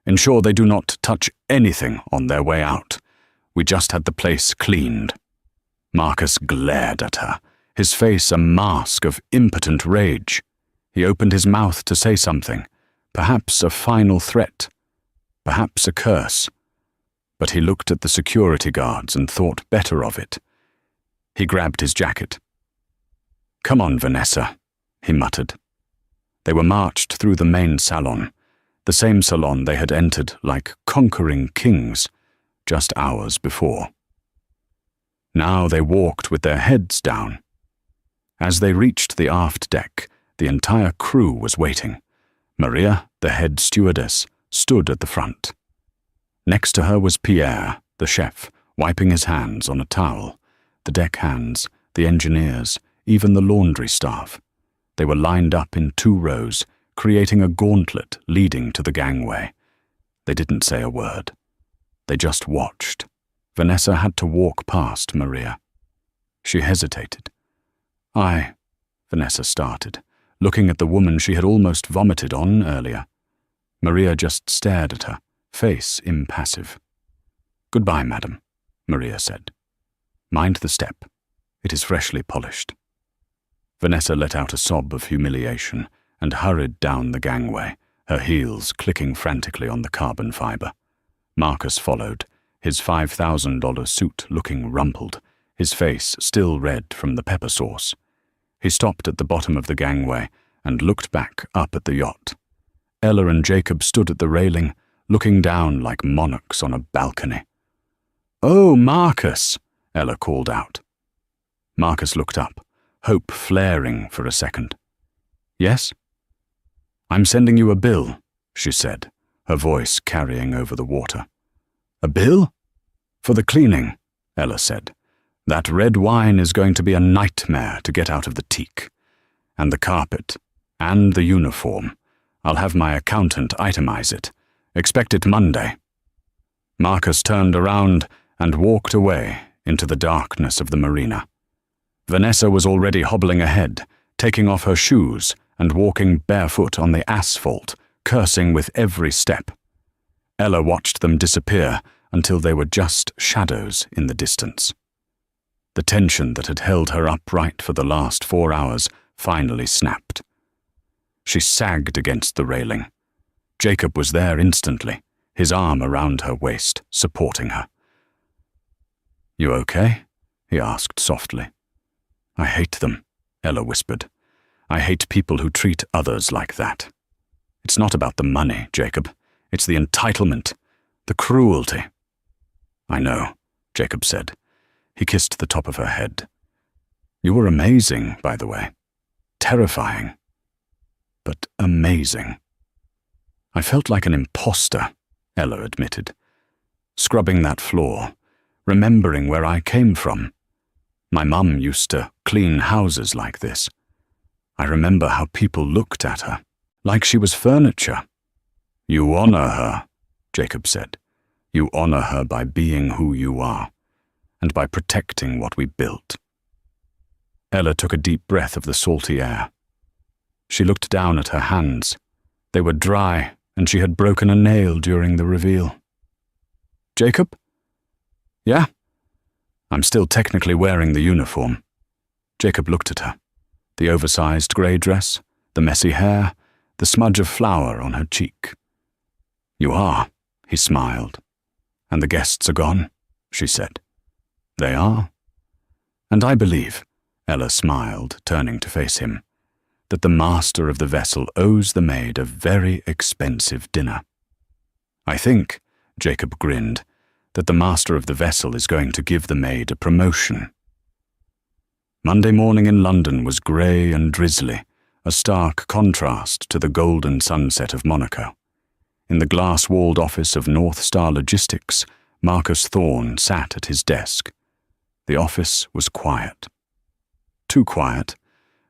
"Ensure they do not touch anything on their way out. We just had the place cleaned." Marcus glared at her, his face a mask of impotent rage. He opened his mouth to say something, perhaps a final threat, perhaps a curse. But he looked at the security guards and thought better of it. He grabbed his jacket. "Come on, Vanessa," he muttered. They were marched through the main salon, the same salon they had entered like conquering kings just hours before. Now they walked with their heads down. As they reached the aft deck, the entire crew was waiting. Maria, the head stewardess, stood at the front. Next to her was Pierre, the chef, wiping his hands on a towel. The deck hands, the engineers, even the laundry staff. They were lined up in 2 rows, creating a gauntlet leading to the gangway. They didn't say a word. They just watched. Vanessa had to walk past Maria. She hesitated. Vanessa started, looking at the woman she had almost vomited on earlier. Maria just stared at her, face impassive. "Goodbye, madam," Maria said. "Mind the step. It is freshly polished." Vanessa let out a sob of humiliation and hurried down the gangway, her heels clicking frantically on the carbon fiber. Marcus followed, his $5,000 suit looking rumpled, his face still red from the pepper sauce. He stopped at the bottom of the gangway and looked back up at the yacht. Ella and Jacob stood at the railing, looking down like monarchs on a balcony. "Oh, Marcus!" Ella called out. Marcus looked up, hope flaring for a second. "Yes?" "I'm sending you a bill," she said, her voice carrying over the water. "A bill?" "For the cleaning," Ella said. "That red wine is going to be a nightmare to get out of the teak. And the carpet, and the uniform. I'll have my accountant itemize it. Expect it Monday." Marcus turned around and walked away into the darkness of the marina. Vanessa was already hobbling ahead, taking off her shoes and walking barefoot on the asphalt, cursing with every step. Ella watched them disappear until they were just shadows in the distance. The tension that had held her upright for the last 4 hours finally snapped. She sagged against the railing. Jacob was there instantly, his arm around her waist, supporting her. "You okay?" he asked softly. "I hate them," Ella whispered. "I hate people who treat others like that. It's not about the money, Jacob. It's the entitlement, the cruelty." "I know," Jacob said. He kissed the top of her head. "You were amazing, by the way. Terrifying." but amazing. I felt like an imposter, Ella admitted. Scrubbing that floor, remembering where I came from. My mum used to clean houses like this. I remember how people looked at her, like she was furniture. You honor her, Jacob said. You honor her by being who you are, and by protecting what we built. Ella took a deep breath of the salty air. She looked down at her hands. They were dry, and she had broken a nail during the reveal. Jacob? Yeah? I'm still technically wearing the uniform. Jacob looked at her. The oversized grey dress, the messy hair, the smudge of flour on her cheek. You are, he smiled. And the guests are gone, she said. They are. And I believe, Ella smiled, turning to face him, that the master of the vessel owes the maid a very expensive dinner. I think, Jacob grinned, that the master of the vessel is going to give the maid a promotion. Monday morning in London was grey and drizzly, a stark contrast to the golden sunset of Monaco. In the glass-walled office of North Star Logistics, Marcus Thorne sat at his desk. The office was quiet. Too quiet.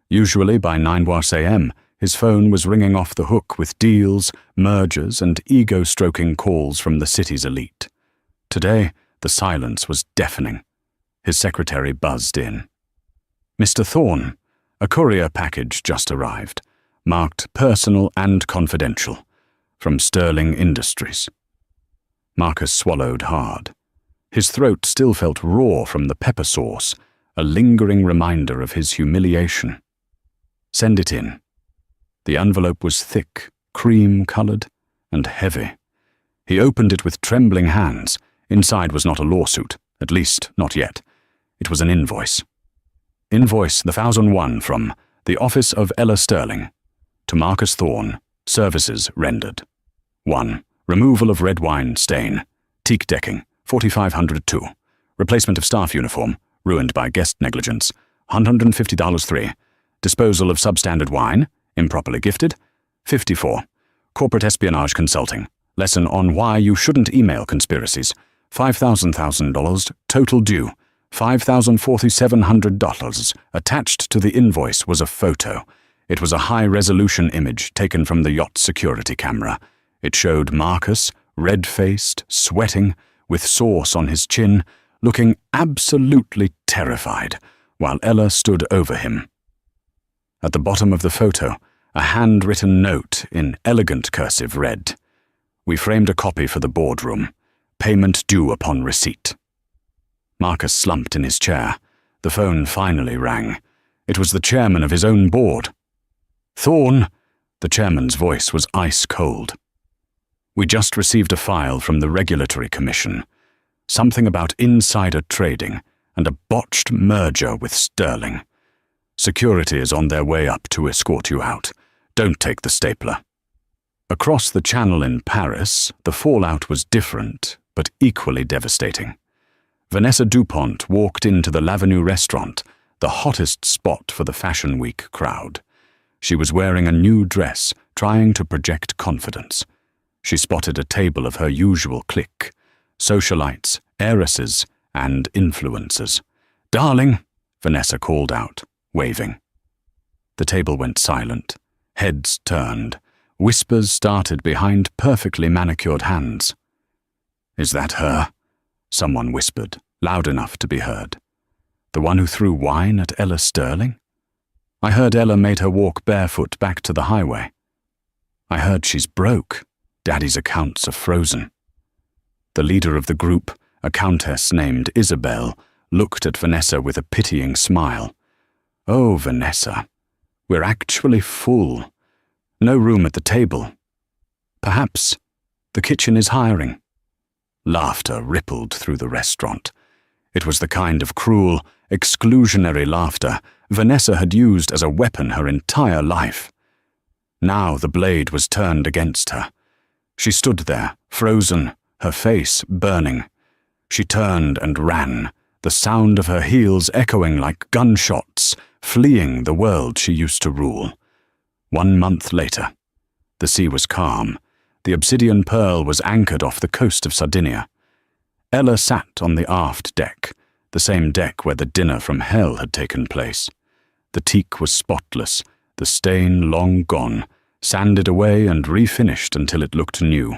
Usually by 9 a.m., his phone was ringing off the hook with deals, mergers, and ego-stroking calls from the city's elite. Today, the silence was deafening. His secretary buzzed in. Mr. Thorne, a courier package just arrived, marked personal and confidential, from Sterling Industries. Marcus swallowed hard. His throat still felt raw from the pepper sauce, a lingering reminder of his humiliation. Send it in. The envelope was thick, cream-colored, and heavy. He opened it with trembling hands. Inside was not a lawsuit, at least not yet. It was an invoice. Invoice 1001 from the Office of Ella Sterling. To Marcus Thorne, services rendered. 1. Removal of red wine stain. Teak decking, 4502. Replacement of staff uniform, ruined by guest negligence, $150 3. Disposal of substandard wine, improperly gifted, 54. Corporate espionage consulting. Lesson on why you shouldn't email conspiracies. $5,000 total due. $5,4700. Attached to the invoice was a photo. It was a high-resolution image taken from the yacht security camera. It showed Marcus, red-faced, sweating, with sauce on his chin, looking absolutely terrified, while Ella stood over him. At the bottom of the photo, a handwritten note in elegant cursive read, "We framed a copy for the boardroom. Payment due upon receipt." Marcus slumped in his chair. The phone finally rang. It was the chairman of his own board. "Thorne!" The chairman's voice was ice-cold. "We just received a file from the Regulatory Commission. Something about insider trading and a botched merger with Sterling. Security is on their way up to escort you out. Don't take the stapler." Across the channel in Paris, the fallout was different, but equally devastating. Vanessa DuPont walked into the L'Avenue restaurant, the hottest spot for the Fashion Week crowd. She was wearing a new dress, trying to project confidence. She spotted a table of her usual clique, socialites, heiresses, and influencers. "Darling," Vanessa called out, waving. The table went silent. Heads turned. Whispers started behind perfectly manicured hands. "Is that her?" Someone whispered, loud enough to be heard. "The one who threw wine at Ella Sterling? I heard Ella made her walk barefoot back to the highway. I heard she's broke. Daddy's accounts are frozen." The leader of the group, a countess named Isabel, looked at Vanessa with a pitying smile. "Oh, Vanessa, we're actually full. No room at the table. Perhaps the kitchen is hiring." Laughter rippled through the restaurant. It was the kind of cruel, exclusionary laughter Vanessa had used as a weapon her entire life. Now the blade was turned against her. She stood there, frozen, her face burning. She turned and ran, the sound of her heels echoing like gunshots, fleeing the world she used to rule. 1 month later. The sea was calm. The obsidian pearl was anchored off the coast of Sardinia. Ella sat on the aft deck, the same deck where the dinner from hell had taken place. The teak was spotless, the stain long gone, sanded away and refinished until it looked new.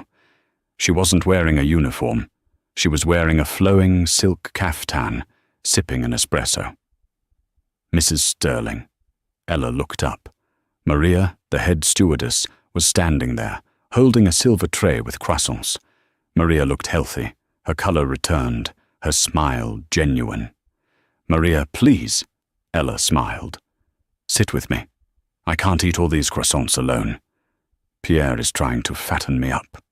She wasn't wearing a uniform. She was wearing a flowing silk caftan, sipping an espresso. Mrs. Sterling. Ella looked up. Maria, the head stewardess, was standing there, holding a silver tray with croissants. Maria looked healthy. Her color returned, her smile genuine. "Maria, please," Ella smiled. "Sit with me. I can't eat all these croissants alone. Pierre is trying to fatten me up."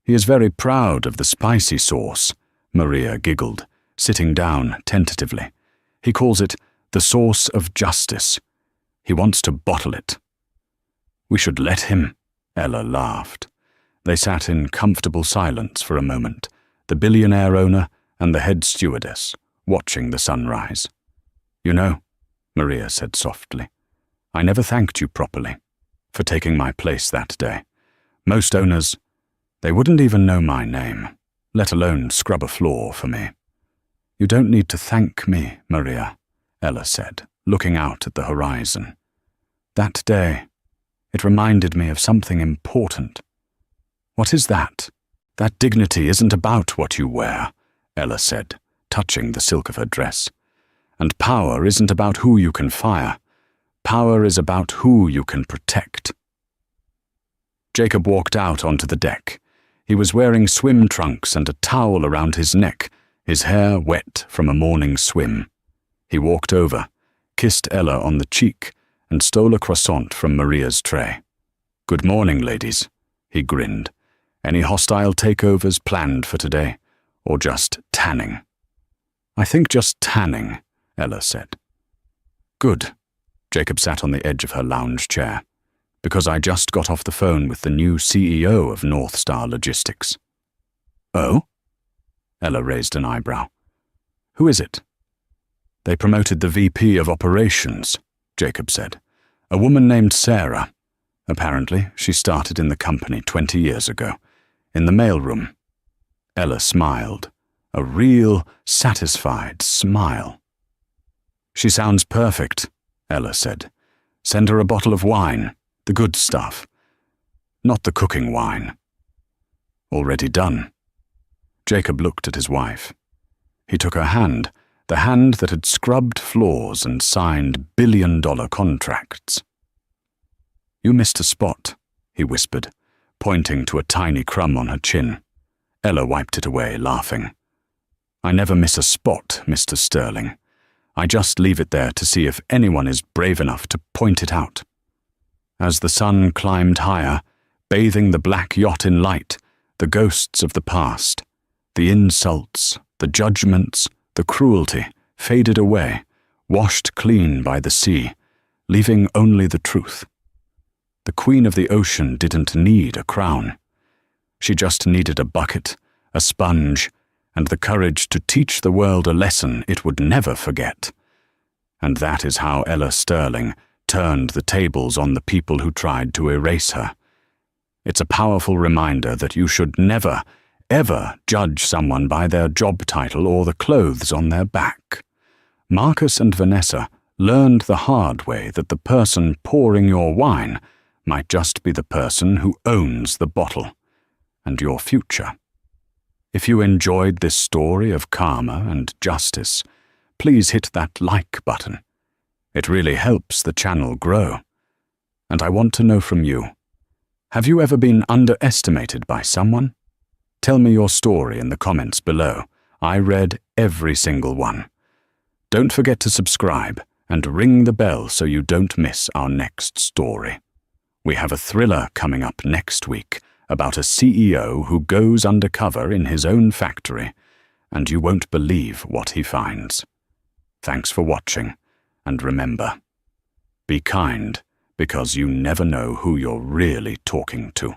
"He is very proud of the spicy sauce," Maria giggled, sitting down tentatively. "He calls it the sauce of justice. He wants to bottle it." "We should let him," Ella laughed. They sat in comfortable silence for a moment, the billionaire owner and the head stewardess, watching the sunrise. "You know," Maria said softly, "I never thanked you properly for taking my place that day. Most owners, they wouldn't even know my name, let alone scrub a floor for me." "You don't need to thank me, Maria," Ella said, looking out at the horizon. "That day, it reminded me of something important." "What is that?" "That dignity isn't about what you wear," Ella said, touching the silk of her dress. "And power isn't about who you can fire. Power is about who you can protect." Jacob walked out onto the deck. He was wearing swim trunks and a towel around his neck, his hair wet from a morning swim. He walked over, kissed Ella on the cheek, and stole a croissant from Maria's tray. "Good morning, ladies," he grinned. "Any hostile takeovers planned for today, or just tanning?" "I think just tanning," Ella said. "Good." Jacob sat on the edge of her lounge chair. "Because I just got off the phone with the new CEO of North Star Logistics." "Oh?" Ella raised an eyebrow. "Who is it?" "They promoted the VP of Operations," Jacob said. "A woman named Sarah. Apparently, she started in the company 20 years ago, in the mailroom." Ella smiled, a real, satisfied smile. "She sounds perfect," Ella said. "Send her a bottle of wine, the good stuff. Not the cooking wine." "Already done." Jacob looked at his wife. He took her hand, the hand that had scrubbed floors and signed billion-dollar contracts. "You missed a spot," he whispered, pointing to a tiny crumb on her chin. Ella wiped it away, laughing. "I never miss a spot, Mr. Sterling. I just leave it there to see if anyone is brave enough to point it out." As the sun climbed higher, bathing the black yacht in light, the ghosts of the past, the insults, the judgments, the cruelty faded away, washed clean by the sea, leaving only the truth. The queen of the ocean didn't need a crown. She just needed a bucket, a sponge, and the courage to teach the world a lesson it would never forget. And that is how Ella Sterling turned the tables on the people who tried to erase her. It's a powerful reminder that you should never, ever judge someone by their job title or the clothes on their back. Marcus and Vanessa learned the hard way that the person pouring your wine might just be the person who owns the bottle and your future. If you enjoyed this story of karma and justice, please hit that like button. It really helps the channel grow. And I want to know from you, have you ever been underestimated by someone? Tell me your story in the comments below. I read every single one. Don't forget to subscribe and ring the bell so you don't miss our next story. We have a thriller coming up next week about a CEO who goes undercover in his own factory, and you won't believe what he finds. Thanks for watching, and remember, be kind, because you never know who you're really talking to.